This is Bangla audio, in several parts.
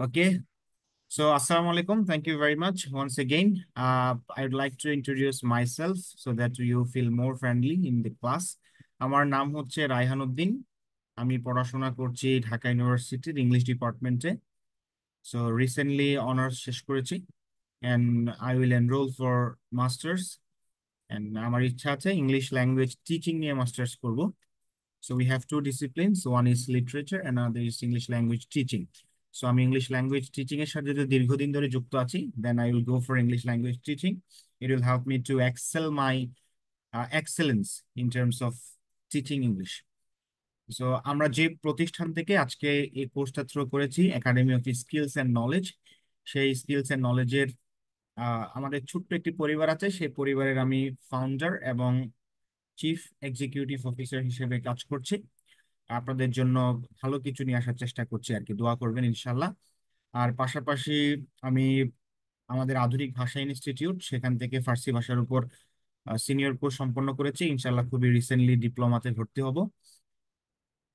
Okay, so Assalamu alaikum. Thank you very much once again. I'd like to introduce myself so that you feel more friendly in the class. আমার নাম হচ্ছে রায়হান উদ্দিন। আমি পড়াশোনা করছি ঢাকা ইউনিভার্সিটির ইংলিশ ডিপার্টমেন্টে। সো রিসেন্টলি অনার্স শেষ করেছি and I will enroll for masters and আমার ইচ্ছা আছে ইংলিশ ল্যাঙ্গুয়েজ টিচিং নিয়ে মাস্টার্স করব। So we have two disciplines. One is literature and another is English language teaching. So আমি ইংলিশ ল্যাঙ্গুয়েজ টিচিং এর সাথে যদি দীর্ঘদিন ধরে যুক্ত আছি, then I will go for English language teaching. It will help me to excel my excellence in terms of teaching English. So আমরা যে প্রতিষ্ঠান থেকে আজকে এই কোর্সটা থ্রো করেছি, academy of skills and knowledge, সেই স্কিলস এন্ড নলেজের আমাদের ছোট্ট একটি পরিবার আছে। সেই পরিবারের আমি ফাউন্ডার এবং চিফ এক্সিকিউটিভ অফিসার হিসেবে কাজ করছি। আপনাদের জন্য ভালো কিছু নিয়ে আসার চেষ্টা করছি আর কি, দোয়া করবেন ইনশাল্লাহ। আর পাশাপাশি আমি আমাদের আধুনিক ভাষা ইনস্টিটিউট, সেখান থেকে ফার্সি ভাষার উপর সিনিয়র কোর্স সম্পন্ন করেছি। ইনশাল্লাহ খুবই রিসেন্টলি ডিপ্লোমাতে ভর্তি হব।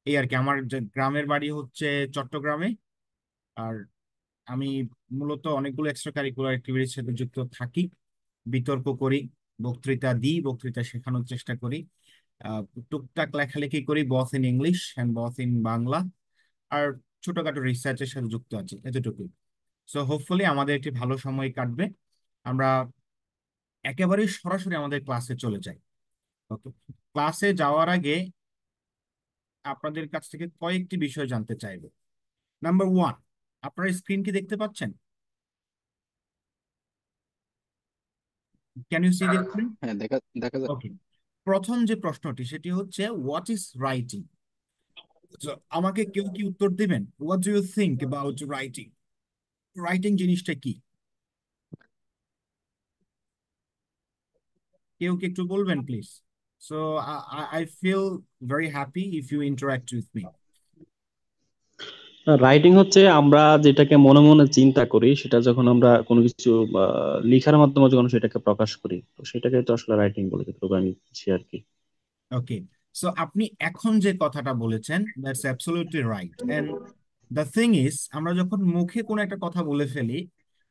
এই আর কি। আমার গ্রামের বাড়ি হচ্ছে চট্টগ্রামে। আর আমি মূলত অনেকগুলো এক্সট্রা কারিকুলার অ্যাক্টিভিটির সাথে যুক্ত থাকি, বিতর্ক করি, বক্তৃতা দিই, বক্তৃতা শেখানোর চেষ্টা করি, আহ, টুকটাক লেখালেখি করি, both in English and both in Bangla. আর ছোটখাটো রিসার্চের সাথে যুক্ত আছি, এতটুকুই। সো হোপফুলি আমাদের একটি ভালো সময় কাটবে। আমরা একেবারে সরাসরি আমাদের ক্লাসে চলে যাই। ওকে, ক্লাসে যাওয়ার আগে আপনাদের কাছ থেকে কয়েকটি বিষয় জানতে চাইবো। নাম্বার ওয়ান, আপনারা স্ক্রিন কি দেখতে পাচ্ছেন? Can you see this screen? হ্যাঁ, দেখা দেখা যায়। ওকে, প্রথম যে প্রশ্নটি সেটি হচ্ছে হোয়াট ইজ রাইটিং। আমাকে কেউ কি উত্তর দিবেন? What do you think about writing? Writing জিনিসটা কি? কেউ কি একটু বলবেন please? So I feel very happy if you interact with me. Writing হচ্ছে আমরা যেটাকে মনে মনে চিন্তা করি, সেটা যখন আমরা কোনো কিছু লিখার মাধ্যমে যখন সেটাকে প্রকাশ করি, তো সেটাকে তো আসলে রাইটিং বলে, যেটুকু আমি বুঝছি আর কি। ওকে, সো আপনি এখন যে কথাটা বলেছেন, that's absolutely right. And the thing is, আমরা যখন মুখে কোনো একটা কথা বলে ফেলি,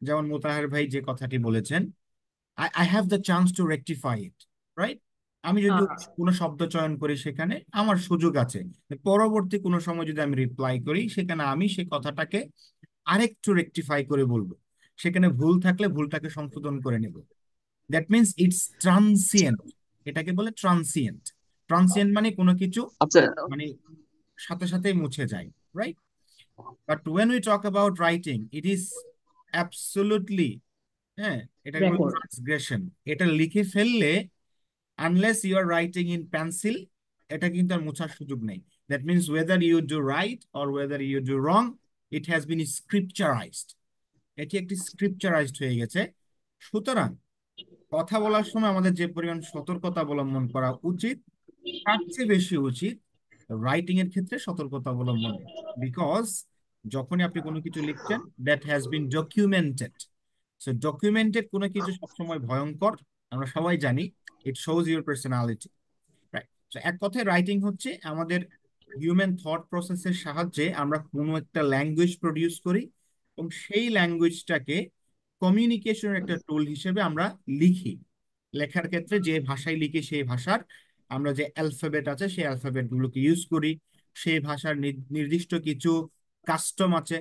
যেমন মোতাহার ভাই যে কথাটি বলেছেন, I have the chance to rectify it, right? আমি যদি কোনো শব্দ চয়ন করি, সেখানে আমার সুযোগ আছে। পরবর্তী কোনো সময় যদি আমি রিপ্লাই করি, সেখানে আমি সেই কথাটাকে আরেকটু রেকটিফাই করে বলবো। সেখানে ভুল থাকলে ভুলটাকে সংশোধন করে নেব। That means it's transient. এটাকে বলে ট্রান্সিয়েন্ট। ট্রান্সিয়েন্ট মানে কোনো কিছু আচ্ছা, মানে সাথে সাথেই মুছে যায়, right? But when we talk about writing, it is absolutely, হ্যাঁ, এটাকে বলে ট্রান্সগ্রেশন। এটা লিখে ফেললে, unless you are writing in pencil, এটা কিন্তু আর মোছার সুযোগ নেই। That means whether you do right or whether you do wrong, it has been scripturised. এটি একটি স্ক্রিপচারাইজড হয়ে গেছে। সুতরাং কথা বলার সময় আমাদের যে পরিমাণ সতর্কতা অবলম্বন করা উচিত, তার চেয়ে বেশি উচিত রাইটিং এর ক্ষেত্রে সতর্কতা অবলম্বন। বিকজ যখনই আপনি কোনো কিছু লিখছেন, that has been documented. So documented কোনো কিছু সবসময় ভয়ঙ্কর, আমরা সবাই জানি। It shows your personality, right? তো এক কথায় রাইটিং হচ্ছে আমাদের হিউম্যান থট প্রসেসের সাহায্যে আমরা কোনো একটা ল্যাঙ্গুয়েজ প্রডিউস করি, এবং সেই ল্যাঙ্গুয়েজটাকে কমিউনিকেশনের একটা টুল হিসেবে আমরা লিখি। লেখার ক্ষেত্রে যে ভাষায় লিখি, সেই ভাষার আমরা যে অ্যালফাবেট আছে, সেই অ্যালফাবেট গুলোকে ইউজ করি। সেই ভাষার নির্দিষ্ট কিছু কাস্টম আছে,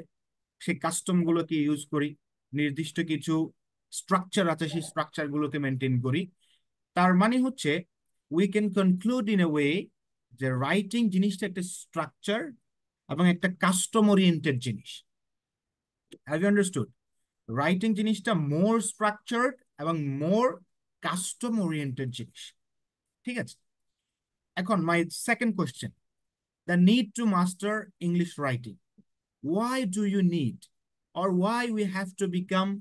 সেই কাস্টম গুলোকে ইউজ করি। নির্দিষ্ট কিছু স্ট্রাকচার আছে, সেই স্ট্রাকচার গুলোকে মেনটেন করি। তার মানে হচ্ছে we can conclude in a way যে রাইটিং জিনিসটা একটা স্ট্রাকচার এবং একটা কাস্টম ওরিয়েন্টেড জিনিস। Have you understood? রাইটিং জিনিসটা মোর স্ট্রাকচার্ড এবং মোর কাস্টম ওরিয়েন্টেড জিনিস। ঠিক আছে, এখন my second question, the need to master English writing. Why do you need, or why we have to become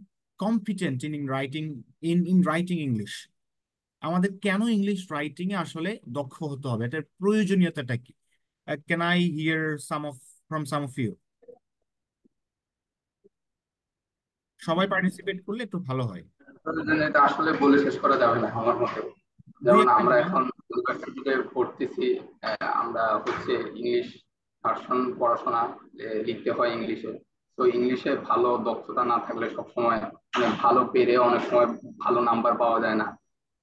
competent in writing English? আমাদের কেন ইংলিশ রাইটিং এ আসলে দক্ষ হতে হবে, এটার প্রয়োজনীয়তাটা কি? Can I hear some of you? সবাই পার্টিসিপেট করলে একটু ভালো হয়। এটা আসলে বলে শেষ করা যাবে না আমার মতে। দুই যেমন একটা আমরা নাম। এখন ইউনিভার্সিটিতে পড়তেছি, আমরা হচ্ছে ইংলিশ ভার্সন পড়াশোনা লিখতে হয় ইংলিশে। তো ইংলিশে ভালো দক্ষতা না থাকলে সবসময় মানে ভালো পেরে অনেক সময় ভালো নাম্বার পাওয়া যায় না।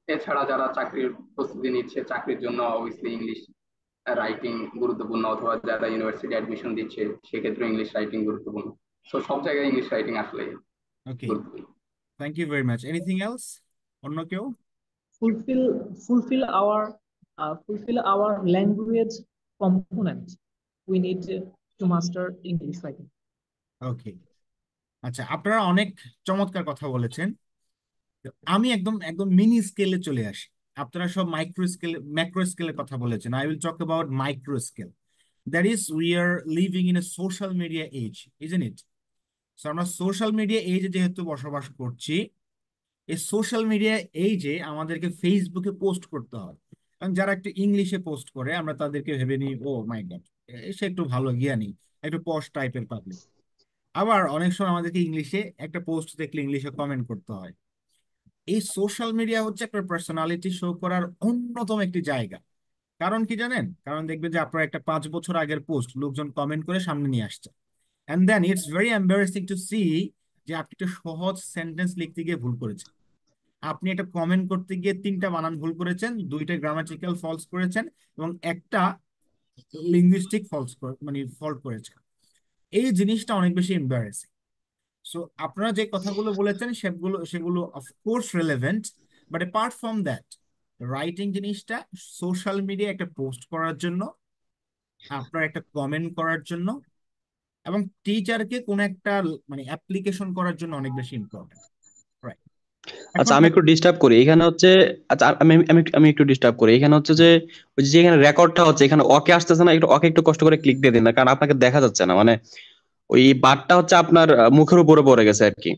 এছাড়া যারা চাকরির প্রস্তুতি নিচ্ছে চাকরির জন্য অবভিয়াসলি ইংলিশ রাইটিং গুরুত্বপূর্ণ, অথবা যারা ইউনিভার্সিটি অ্যাডমিশন দিচ্ছে সেক্ষেত্রে ইংলিশ রাইটিং গুরুত্বপূর্ণ। তো সব জায়গায় ইংলিশ রাইটিং আসলে ওকে, গুরুত্বপূর্ণ। Thank you very much. Anything else? অন্য কেউ? Fulfill our language component. We need to master English writing. ওকে, আচ্ছা, আপনারা অনেক চমৎকার কথা বলেছেন। তো আমি একদম একদম মিনি স্কেলে চলে আসি। আপনারা সব মাইক্রো স্কেল ম্যাক্রো স্কেলের কথা বলেছেন। I will talk about micro scale. That is we are living in a social media age, isn't it? So আমরা সোশ্যাল মিডিয়া এজে যেহেতু বসবাস করছি, এই সোশ্যাল মিডিয়া এজে আমাদেরকে ফেসবুকে পোস্ট করতে হয়। কারণ যারা একটু ইংলিশে পোস্ট করে আমরা তাদেরকে ভেবে নিই, ও মাই গড, সে একটু ভালো জ্ঞানী, একটু পশ টাইপের পাবলিক। আবার অনেক সময় আমাদেরকে ইংলিশে একটা পোস্ট দেখলে ইংলিশে কমেন্ট করতে হয়। এই সোশ্যাল মিডিয়া হচ্ছে একটা পার্সোনালিটি শো করার অন্যতম একটি জায়গা। কারণ কি জানেন? কারণ দেখবেন যে আপনার একটা 5 বছর আগের পোস্ট লোকজন কমেন্ট করে সামনে নিয়ে আসছে, and then it's very embarrassing to see যে আপনি একটা সহজ সেন্টেন্স লিখতে গিয়ে ভুল করেছেন। আপনি একটা কমেন্ট করতে গিয়ে 3টা বানান ভুল করেছেন, 2টা গ্রামাটিক্যাল ফলস করেছেন, এবং একটা লিঙ্গুইস্টিক ফলস মানে ফল্ট করেছেন। এই জিনিসটা অনেক বেশি এম্বারেসিং। সো আপনারা যে কথাগুলো বলেছেন সেগুলো সেগুলো of course relevant, but apart from that, writing জিনিসটা সোশ্যাল মিডিয়া একটা পোস্ট করার জন্য, আপনার একটা কমেন্ট করার জন্য, এবং টিচারকে কোন একটা মানে অ্যাপ্লিকেশন করার জন্য অনেক বেশি ইম্পর্টেন্ট, রাইট? আচ্ছা, এখন আমি একটু ডিস্টার্ব করি এখানে হচ্ছে। আচ্ছা, আমি আমি আমি একটু ডিস্টার্ব করি এখানে হচ্ছে যে ওই যে এখানে রেকর্ডটা হচ্ছে, এখানে ওকে আসতেছে না, একটু ওকে একটু কষ্ট করে ক্লিক দিয়ে দিন না, কারণ আপনাকে দেখা যাচ্ছে না, মানে ওই বারটা হচ্ছে আপনার মুখের উপরে পড়ে গেছে আর কি।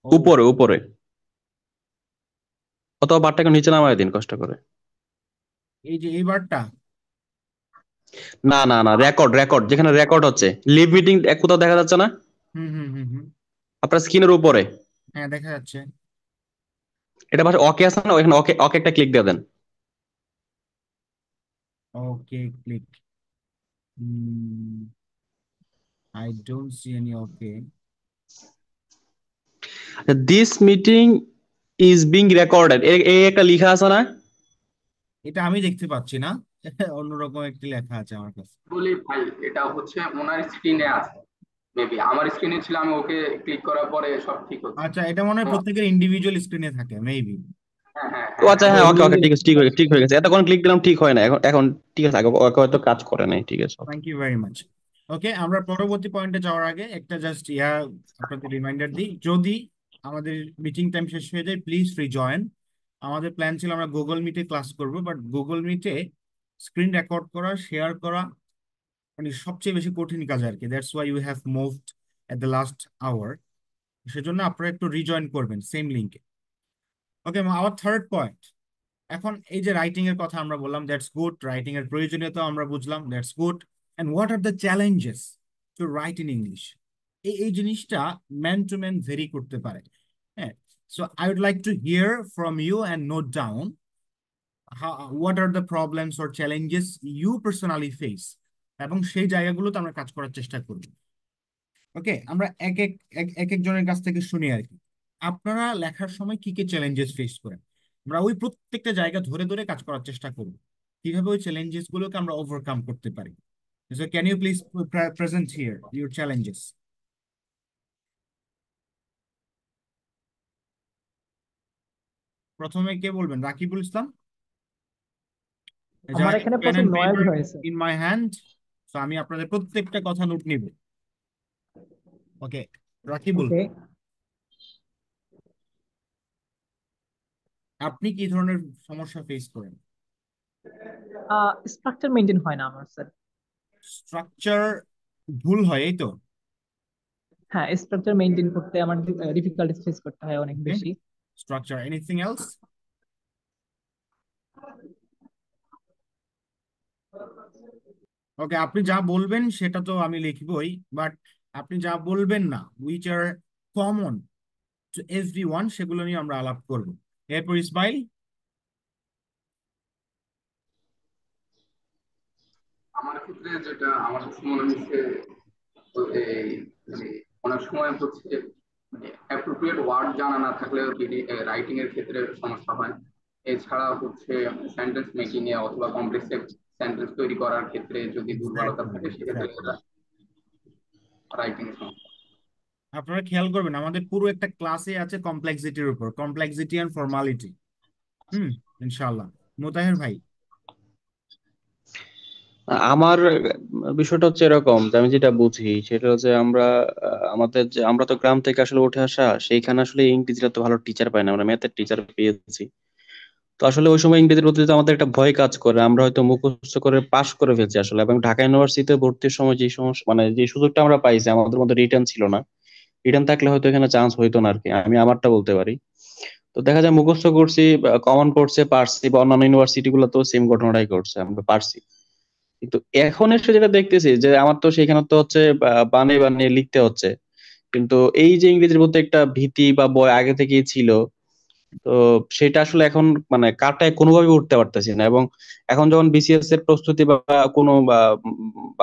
ও, উপরে উপরে, অথবা বারটাকে নিচে নামায় দিন কষ্ট করে। এই যে এইবারটা। না না না, রেকর্ড রেকর্ড, যেখানে রেকর্ড হচ্ছে লিভ মিটিং কোথাও দেখা যাচ্ছে না হুম হুম হুম হুম, আপনার স্ক্রিনের উপরে? হ্যাঁ দেখা যাচ্ছে। এটা পাশে ওকে আছে না, ওখানে ওকে ওকে একটা ক্লিক দিয়ে দেন। Okay, click. I don't see any okay. This meeting is being recorded, এই একটা লেখা আছে না? এটা আমি দেখতে পাচ্ছি না, অন্যরকম একটি লেখা আছে আমার কাছে। বলি ভাই, এটা হচ্ছে ওনার স্ক্রিনে আছে, মেবি আমার স্ক্রিনে ছিল, আমি ওকে ক্লিক করার পরে সব ঠিক হচ্ছে। আচ্ছা, এটা মনে হয় তো প্রত্যেকের ইন্ডিভিজুয়াল স্ক্রিনে থাকে মেবি। হ্যাঁ হ্যাঁ ও হ্যাঁ আচ্ছা, হ্যাঁ, হ্যাঁ, ওকে ওকে, Individual ঠিক আছে, ঠিক হয়ে গেছে। এতক্ষণ ক্লিক দিলাম, ঠিক হয় না, এখন এখন ঠিক আছে, আগে ওকে হয়তো কাজ করে নাই, ঠিক আছে, okay. Thank you very much. Okay, আমরা পরবর্তী পয়েন্টে যাওয়ার আগে একটা জাস্ট আপনাদের রিমাইন্ডার দিই, যদি আমাদের মিটিং টাইম শেষ হয়ে যায় প্লিজ রিজয়েন। আমাদের প্ল্যান ছিল আমরা গুগল মিটে ক্লাস করব, বাট গুগল মিটে স্ক্রিন রেকর্ড করা, শেয়ার করা মানে সবচেয়ে বেশি কঠিন কাজ আর কি। That's why you have moved at the last hour. সেজন্য আপনারা একটু রিজয়েন করবেন সেম লিঙ্কে। Okay, our third point. এখন এই যে রাইটিং এর কথা আমরা বললাম, দ্যাটস গুড। রাইটিং এর প্রয়োজনীয়তা আমরা বুঝলাম, that's good. And what are the challenges to write in English? এই জিনিসটা ম্যান টু ম্যান ভেরি করতে পারে। হ্যাঁ, so I would like to hear from you and note down what are the problems or challenges you personally face, এবং সেই জায়গাগুলোতে আমরা কাজ করার চেষ্টা করব। ওকে, আমরা এক একজনের কাছ থেকে শুনি আর কি। আপনারা লেখার সময় কি কি চ্যালেঞ্জেস ফেস করেন? আমরা ওই প্রত্যেকটা জায়গা ধরে ধরে কাজ করার চেষ্টা করব, কিভাবে ওই চ্যালেঞ্জেস গুলোকে আমরা ওভারকাম করতে পারি। So can you please present here your challenges? প্রথমে কে বলবেন? রাকিবুল ইসলাম। আমার যাই এখানে পেন প্রচুর এন্ড নয়েজ পেপার হয়েছে। In my hand. তো আমি আপনাদের প্রত্যেকটা কথা নোট নিব। ওকে, রাকিবুল, ওকে, আপনি কি ধরনের সমস্যা ফেস করেন? স্ট্রাকচার মেনটেন হয় না আমার স্যার। স্ট্রাকচার ভুল হয়, এই তো? হ্যাঁ, স্ট্রাকচার মেনটেন করতে আমার ডিফিকাল্টি ফেস করতে হয় অনেক ওকে, বেশি। স্ট্রাকচার। Anything else? ওকে, আপনি যা বলবেন সেটা তো আমি লিখবই, বাট আপনি যা বলবেন না, which are common to everyone, সেগুলো নিয়ে আমরা আলাপ করব। এরপর ইসমাইল। আমার ক্ষেত্রে যেটা আমার কাছে মনে হচ্ছে তো এই মানে অনেক সময় হচ্ছে অ্যাপ্রোপ্রিয়েট ওয়ার্ড জানা না থাকলে রাইটিং এর ক্ষেত্রে সমস্যা হয়। এছাড়া হচ্ছে সেন্টেন্স মেকিং এ অথবা কমপ্লেক্স সেন্টেন্স তৈরি করার ক্ষেত্রে যদি দুর্বলতা এক্স্যাক্টলি, থাকে সেক্ষেত্রে এক্স্যাক্টলি। রাইটিং সমস্যা। আপনারা খেয়াল করবেন আমাদের পুরো একটা ক্লাসে আছে কমপ্লেক্সিটির উপর, কমপ্লেক্সিটি এন্ড ফর্মালিটি। ইনশাআল্লাহ। মোতাহের ভাই। আমার বিষয়টা হচ্ছে এরকম যে আমি যেটা বুঝি সেটা হচ্ছে আমরা তো গ্রাম থেকে আসলে উঠে আসা, সেইখানে আসলে ইংরেজিটা তো ভালো টিচার পাই না, আমরা ম্যাথের টিচার পেয়েছি। তো আসলে ওই সময় ইংরেজির প্রতি তো আমাদের একটা ভয় কাজ করে, আমরা হয়তো মুখস্থ করে পাশ করে ফেলছি আসলে। এবং ঢাকা ইউনিভার্সিটিতে ভর্তির সময় যে সমস্যা মানে যে সুযোগটা আমরা পাইছি, আমাদের মধ্যে রিটার্ন ছিল না। রিটার্ন থাকলে হয়তো এখানে চান্স হইতো না আর কি, আমি আমারটা বলতে পারি। তো দেখা যায় মুখস্থ করছি, কমন পড়ছে পারছি, বা অন্যান্য ইউনিভার্সিটি গুলো তো সেম ঘটনাটাই করছে, আমরা পারছি। কিন্তু এখন এসে যেটা দেখতেছি যে আমার তো সেখানে তো হচ্ছে বানিয়ে বানিয়ে লিখতে হচ্ছে। কিন্তু এই যে ইংরেজির মধ্যে একটা ভীতি বা ভয় আগে থেকেই ছিল, তো সেটা আসলে এখন মানে কাটায় কোনোভাবে উঠতে পারতেছি না। এবং এখন যখন বিসিএস এর প্রস্তুতি বা কোনো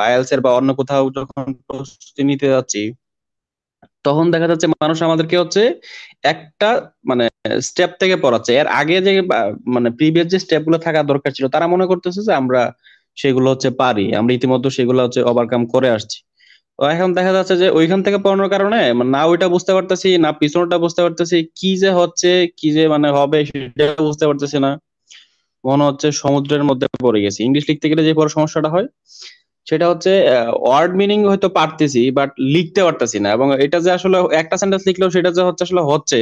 আইএলটিএস এর বা অন্য কোথাও যখন প্রস্তুতি নিতে যাচ্ছি, তখন দেখা যাচ্ছে মানুষ আমাদেরকে হচ্ছে একটা মানে স্টেপ থেকে পড়াচ্ছে। এর আগে যে মানে প্রিভিয়াস যে স্টেপ গুলো থাকা দরকার ছিল, তারা মনে করতেছে যে আমরা সেগুলো হচ্ছে পারি, আমরা ইতিমধ্যে সেগুলো হচ্ছে ওভারকাম করে আসছি। তো এখন দেখা যাচ্ছে যে ওইখান থেকে পড়ানোর কারণে মানে না ওইটা বুঝতে পারতেছি, না পিছনটা বুঝতে পারতেছি, কি যে হচ্ছে কি যে মানে হবে সেটা বুঝতে পারতেছি না। মনে হচ্ছে সমুদ্রের মধ্যে পড়ে গেছি। ইংলিশ লিখতে গেলে যে বড় সমস্যাটা হয় সেটা হচ্ছে ওয়ার্ড মিনিং হয়তো পারতেছি, বাট লিখতে পারতেছি না। এবং এটা যে আসলে একটা সেন্টেন্স লিখলেও সেটা যে হচ্ছে আসলে হচ্ছে,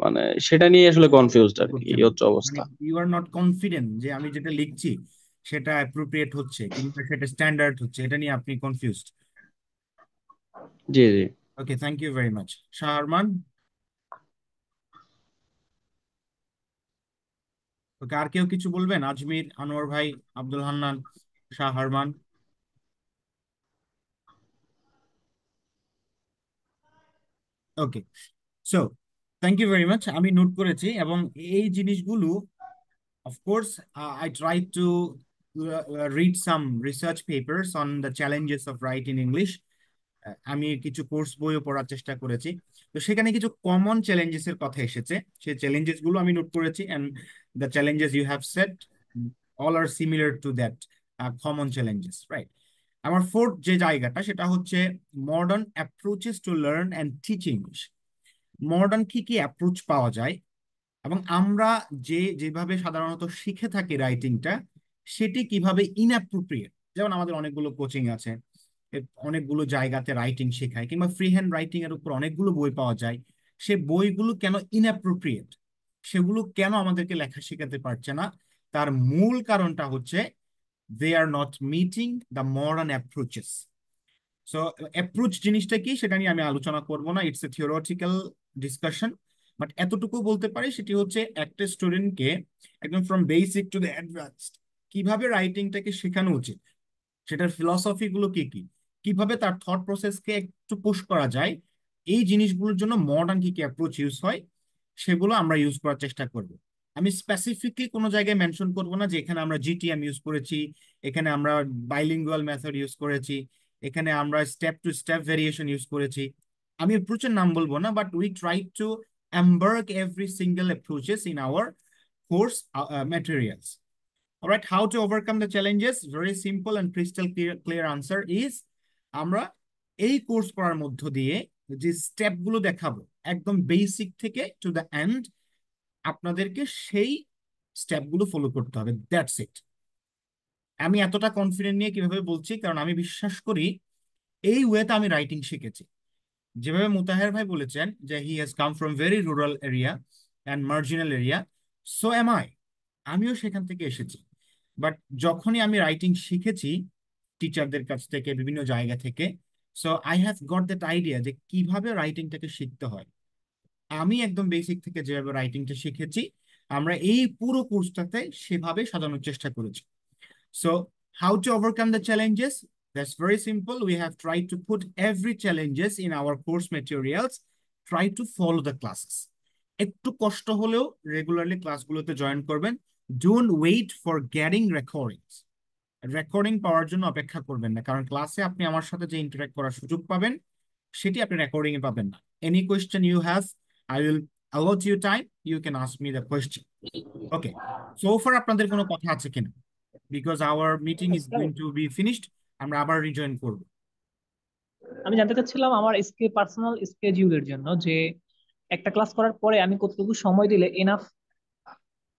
মানে সেটা নিয়ে আসলে কনফিউজড আর কি, করছেন এই হচ্ছে মানে অবস্থা। ইউ আর নট কনফিডেন্ট যে আমি যেটা লিখছি সেটা অ্যাপ্রোপ্রিয়েট হচ্ছে কিংবা সেটা স্ট্যান্ডার্ড হচ্ছে, এটা নিয়ে আপনি কনফিউজড। জি জি। Okay, thank you very much. Shahraman. Okay, আর কেউ কিছু বলবেন? আজমির, আনোয়ার ভাই, Abdul Hannan, Shahraman. Okay, so thank you very much. আমি নোট করেছি এবং এই জিনিসগুলো of course I tried to read some research papers on the challenges of writing English. আমি কিছু কোর্স বইও পড়ার চেষ্টা করেছি। তো সেখানে কিছু কমন চ্যালেঞ্জেস এর কথা এসেছে, সেই চ্যালেঞ্জেস গুলো আমি নোট করেছি। And the challenges you have set all are similar to that common challenges, right? আমার ফোর্থ যে জায়গাটা সেটা হচ্ছে modern approaches to learn and teach English. Modern কি কি অ্যাপ্রোচ পাওয়া যায় এবং আমরা যেভাবে সাধারণত শিখে থাকি রাইটিংটা, সেটি কিভাবে ইনঅ্যাপ্রোপ্রিয়েট। যেমন আমাদের অনেকগুলো কোচিং আছে, অনেকগুলো জায়গাতে রাইটিং শেখায়, কিংবা ফ্রি হ্যান্ড রাইটিং এর উপর অনেকগুলো বই পাওয়া যায়। সে বইগুলো কেন ইনঅ্যাপ্রোপ্রিয়েট, সেগুলো কেন আমাদেরকে লেখা শেখাতে পারছে না? তার মূল কারণটা হচ্ছে they are not meeting the modern approaches. So approach জিনিসটা কি সেটা নিয়ে আমি আলোচনা করব না, it's a theoretical discussion. But এতটুকু বলতে পারি, সেটি হচ্ছে একটা স্টুডেন্টকে একদম from basic to the advanced কিভাবে রাইটিংটাকে শেখানো উচিত, সেটার ফিলসফি গুলো কি কি, কিভাবে তার থট প্রসেসকে একটু পুশ করা যায়, এই জিনিসগুলোর জন্য মডার্ন কি কি অ্যাপ্রোচ ইউজ হয়, সেগুলো আমরা ইউজ করার চেষ্টা করব। আমি স্পেসিফিকলি কোনো জায়গায় মেনশন করব না যে এখানে আমরা জিটিএম ইউজ করেছি, এখানে আমরা বাইলিঙ্গুয়াল মেথড ইউজ করেছি, এখানে আমরা step to step variation use করেছি। আমি অ্যাপ্রোচের নাম বলবো না, but we try to embark every single approaches in our course materials. All right, how to overcome the challenges? Very simple and crystal clear answer is আমরা এই কোর্স করার মধ্য দিয়ে যে স্টেপ গুলো দেখাবো একদম বেসিক থেকে টু দ্য এন্ড, আপনাদেরকে সেই স্টেপ গুলো ফলো করতে হবে, দ্যাটস ইট। আমি এতটা কনফিডেন্ট নিয়ে কিভাবে বলছি, কারণ আমি বিশ্বাস করি এই ওয়েতে আমি রাইটিং শিখেছি। যেভাবে মুতাহের ভাই বলেছেন যে he has come from very rural area and marginal area, so am I. আমিও সেখান থেকে এসেছি। বাট যখনই আমি রাইটিং শিখেছি টিচারদের কাছ থেকে, বিভিন্ন জায়গা থেকে, so I have got that idea যে কিভাবে রাইটিংটাকে শিখতে হয়। আমি একদম বেসিক থেকে যেভাবে রাইটিংটা শিখেছি, আমরা এই পুরো কোর্সটাতে সেভাবে সাজানোর চেষ্টা করেছি। So, how to overcome the challenges? That's very simple. We have tried to put every challenges in our course materials. Try to follow the classes. একটু কষ্ট হলেও রেগুলারলি ক্লাসগুলোতে জয়েন করবেন। Don't wait for getting recordings. Recording পাওয়ার জন্য অপেক্ষা করবেন না, কারণ ক্লাসে আপনি আমার সাথে যে ইন্টারেক্ট করার সুযোগ পাবেন সেটি আপনি রেকর্ডিং এ পাবেন না। Any question you have, I will allot you time, you can ask me the question. Okay, so far আপনাদের কোনো কথা আছে কিনা? Because our meeting is sir, going to be finished, আমরা আবার রিজয়েন করব। আমি জানতে চাচ্ছিলাম আমার পার্সোনাল স্কেডিউলের জন্য যে একটা ক্লাস করার পরে আমি কতটুকু সময় দিলে এনাফ